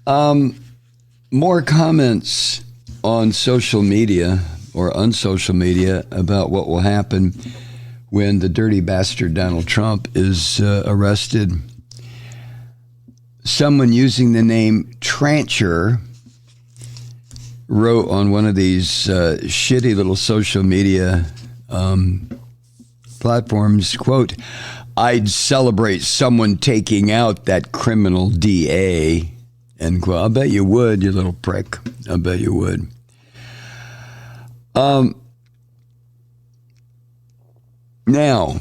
More comments on social media or on social media about what will happen when the dirty bastard Donald Trump is arrested. Someone using the name Trancher wrote on one of these shitty little social media platforms, quote, "I'd celebrate someone taking out that criminal DA," end quote. I bet you would, you little prick. I bet you would. Now,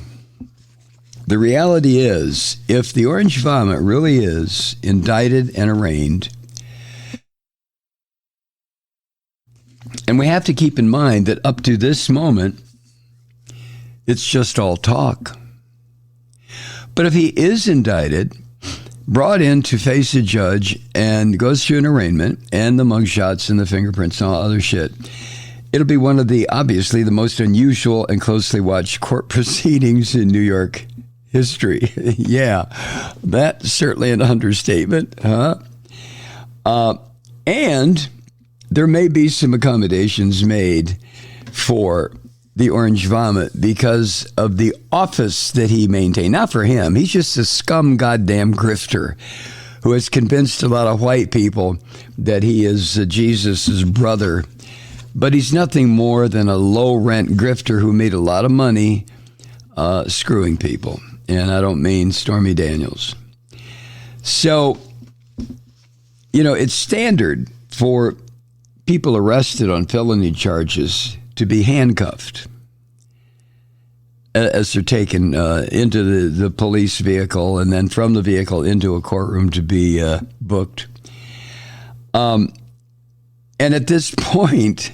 the reality is, if the orange vomit really is indicted and arraigned, and we have to keep in mind that up to this moment, it's just all talk. But if he is indicted, brought in to face a judge and goes through an arraignment and the mugshots and the fingerprints and all other shit, it'll be one of the, obviously, the most unusual and closely watched court proceedings in New York history. Yeah, that's certainly an understatement, huh? And there may be some accommodations made for the orange vomit because of the office that he maintained. Not for him. He's just a scum goddamn grifter who has convinced a lot of white people that he is Jesus' brother. But he's nothing more than a low-rent grifter who made a lot of money screwing people. And I don't mean Stormy Daniels. So, it's standard for people arrested on felony charges to be handcuffed as they're taken into the police vehicle and then from the vehicle into a courtroom to be booked. And at this point,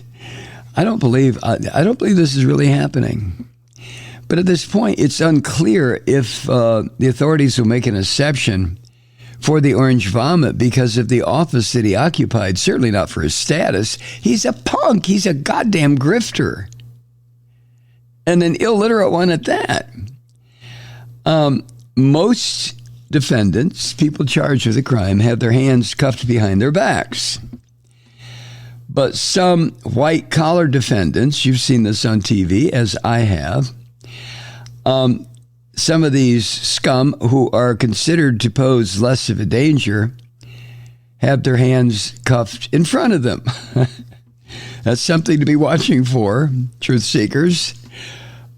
I don't believe this is really happening. But at this point, it's unclear if the authorities will make an exception for the orange vomit because of the office that he occupied, certainly not for his status. He's a punk. He's a goddamn grifter. And an illiterate one at that. Most defendants, people charged with a crime, have their hands cuffed behind their backs. But some white-collar defendants, you've seen this on TV, as I have, some of these scum who are considered to pose less of a danger have their hands cuffed in front of them. That's something to be watching for, truth seekers.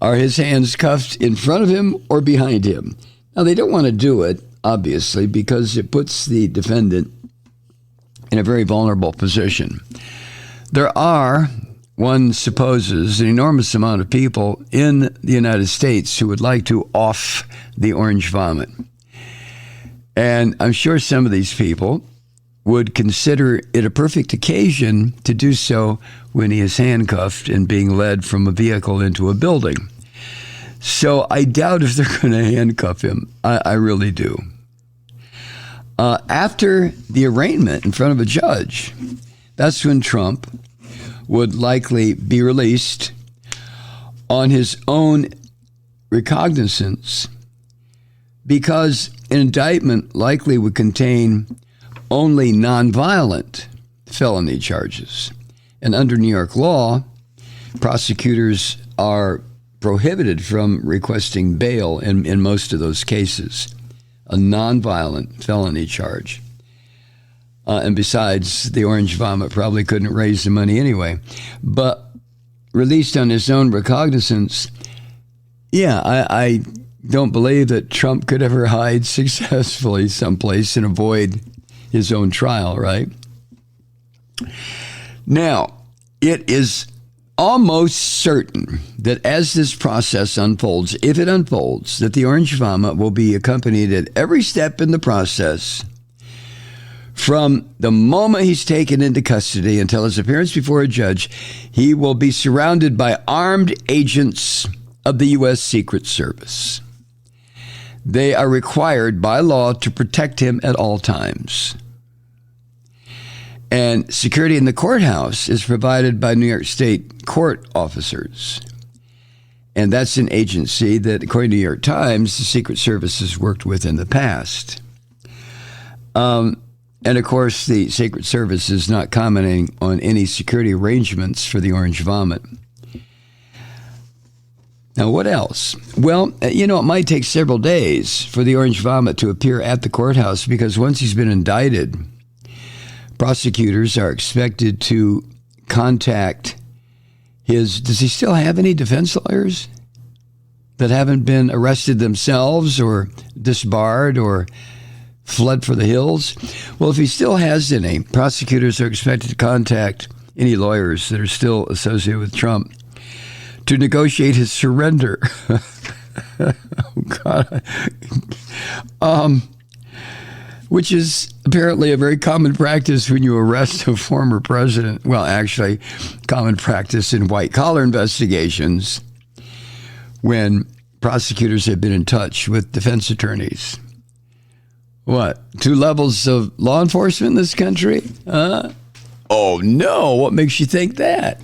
Are his hands cuffed in front of him or behind him? Now, they don't want to do it, obviously, because it puts the defendant in a very vulnerable position. There are, one supposes, an enormous amount of people in the United States who would like to off the orange vomit. And I'm sure some of these people would consider it a perfect occasion to do so when he is handcuffed and being led from a vehicle into a building. So I doubt if they're going to handcuff him. I really do. After the arraignment in front of a judge, that's when Trump would likely be released on his own recognizance because an indictment likely would contain only nonviolent felony charges. And under New York law, prosecutors are prohibited from requesting bail in most of those cases, a nonviolent felony charge. And besides, the orange vomit probably couldn't raise the money anyway. But released on his own recognizance, I don't believe that Trump could ever hide successfully someplace and avoid his own trial, right? Now, it is almost certain that as this process unfolds, if it unfolds, that the orange vomit will be accompanied at every step in the process from the moment he's taken into custody until his appearance before a judge. He will be surrounded by armed agents of the U.S. Secret Service. They are required by law to protect him at all times. And security in the courthouse is provided by New York State court officers. And that's an agency that, according to New York Times, the Secret Service has worked with in the past. And of course, the Secret Service is not commenting on any security arrangements for the orange vomit. Now, what else? Well, it might take several days for the orange vomit to appear at the courthouse, because once he's been indicted, prosecutors are expected to contact does he still have any defense lawyers that haven't been arrested themselves or disbarred or fled for the hills? Well, if he still has any, prosecutors are expected to contact any lawyers that are still associated with Trump to negotiate his surrender. Oh, God. Which is apparently a very common practice when you arrest a former president. Well, actually, common practice in white-collar investigations when prosecutors have been in touch with defense attorneys. What? 2 levels of law enforcement in this country? Oh, no. What makes you think that?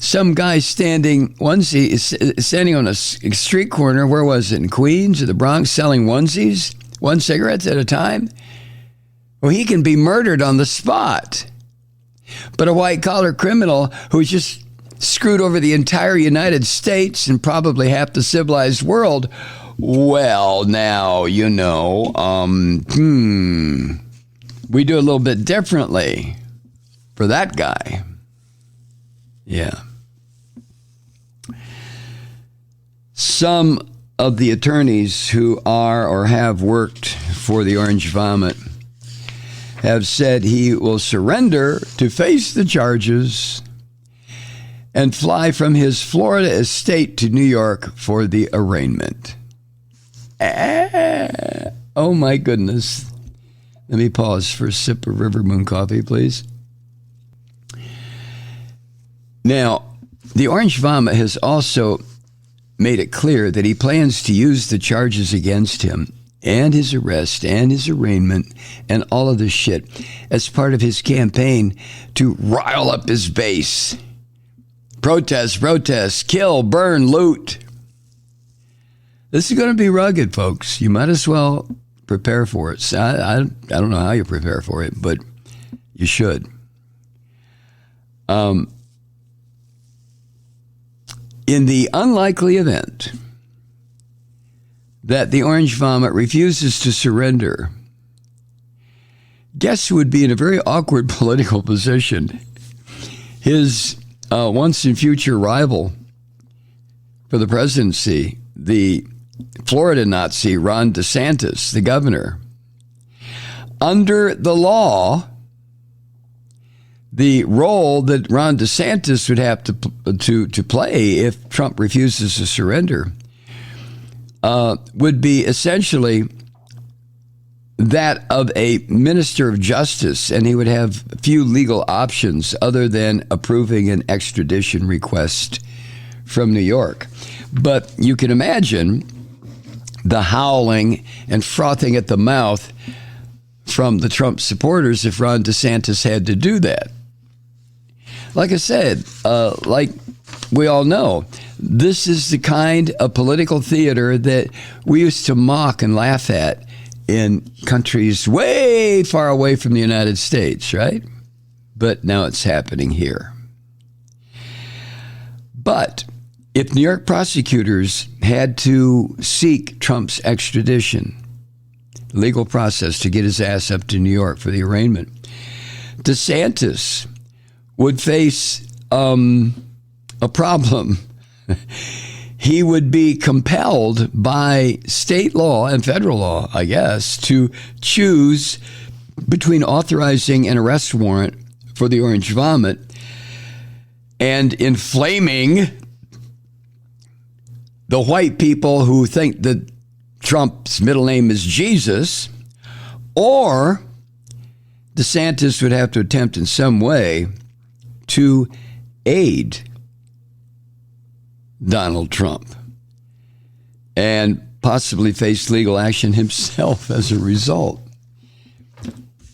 Some guy standing on a street corner, where was it, in Queens or the Bronx, selling onesies, 1 cigarette at a time? Well, he can be murdered on the spot. But a white-collar criminal who's just screwed over the entire United States and probably half the civilized world, well, now, we do a little bit differently for that guy. Yeah. Some of the attorneys who are or have worked for the orange vomit have said he will surrender to face the charges and fly from his Florida estate to New York for the arraignment. Oh, my goodness. Let me pause for a sip of River Moon coffee, please. Now, the orange vomit has also made it clear that he plans to use the charges against him and his arrest and his arraignment and all of this shit as part of his campaign to rile up his base. Protest, kill, burn, loot. This is going to be rugged, folks. You might as well prepare for it. So I don't know how you prepare for it, but you should. In the unlikely event that the orange vomit refuses to surrender, guess who would be in a very awkward political position? His once and future rival for the presidency, the Florida Nazi Ron DeSantis, the governor. Under the law, the role that Ron DeSantis would have to play if Trump refuses to surrender would be essentially that of a minister of justice, and he would have few legal options other than approving an extradition request from New York. But you can imagine the howling and frothing at the mouth from the Trump supporters if Ron DeSantis had to do that. Like I said, like we all know, this is the kind of political theater that we used to mock and laugh at in countries way far away from the United States, right? But now it's happening here. But if New York prosecutors had to seek Trump's extradition, legal process to get his ass up to New York for the arraignment, DeSantis would face a problem. He would be compelled by state law and federal law, I guess, to choose between authorizing an arrest warrant for the orange vomit and inflaming the white people who think that Trump's middle name is Jesus, or DeSantis would have to attempt in some way to aid Donald Trump and possibly face legal action himself as a result.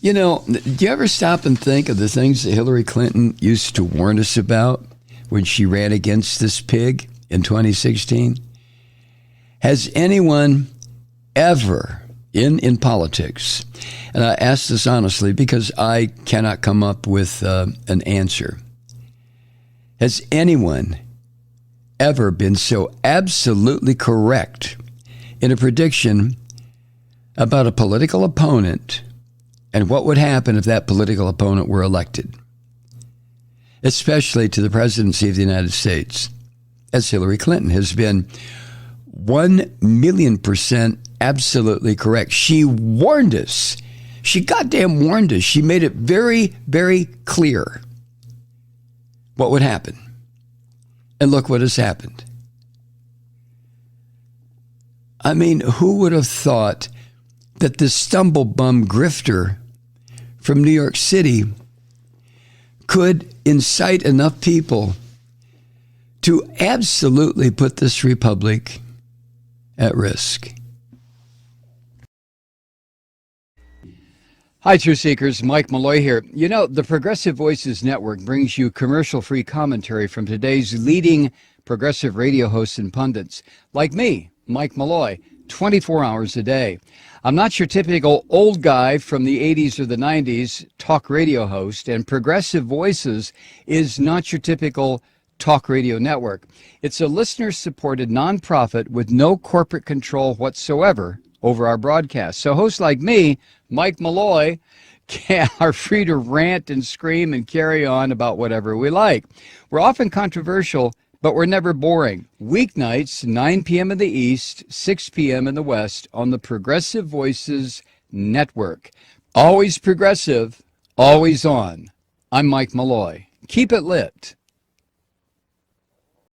You know, do you ever stop and think of the things that Hillary Clinton used to warn us about when she ran against this pig in 2016? Has anyone ever in politics. And I ask this honestly because I cannot come up with an answer. Has anyone ever been so absolutely correct in a prediction about a political opponent and what would happen if that political opponent were elected, especially to the presidency of the United States, as Hillary Clinton has been 1,000,000% absolutely correct. She warned us. She goddamn warned us. She made it very, very clear what would happen. And look what has happened. I mean, who would have thought that this stumblebum grifter from New York City could incite enough people to absolutely put this republic at risk? Hi, Truth Seekers. Mike Malloy here. You know, the Progressive Voices Network brings you commercial-free commentary from today's leading progressive radio hosts and pundits, like me, Mike Malloy, 24 hours a day. I'm not your typical old guy from the 80s or the 90s talk radio host, and Progressive Voices is not your typical talk radio network. It's a listener-supported nonprofit with no corporate control whatsoever over our broadcast. So hosts like me, Mike Malloy, are free to rant and scream and carry on about whatever we like. We're often controversial, but we're never boring. Weeknights, 9 p.m. in the East, 6 p.m. in the West on the Progressive Voices Network. Always progressive, always on. I'm Mike Malloy. Keep it lit.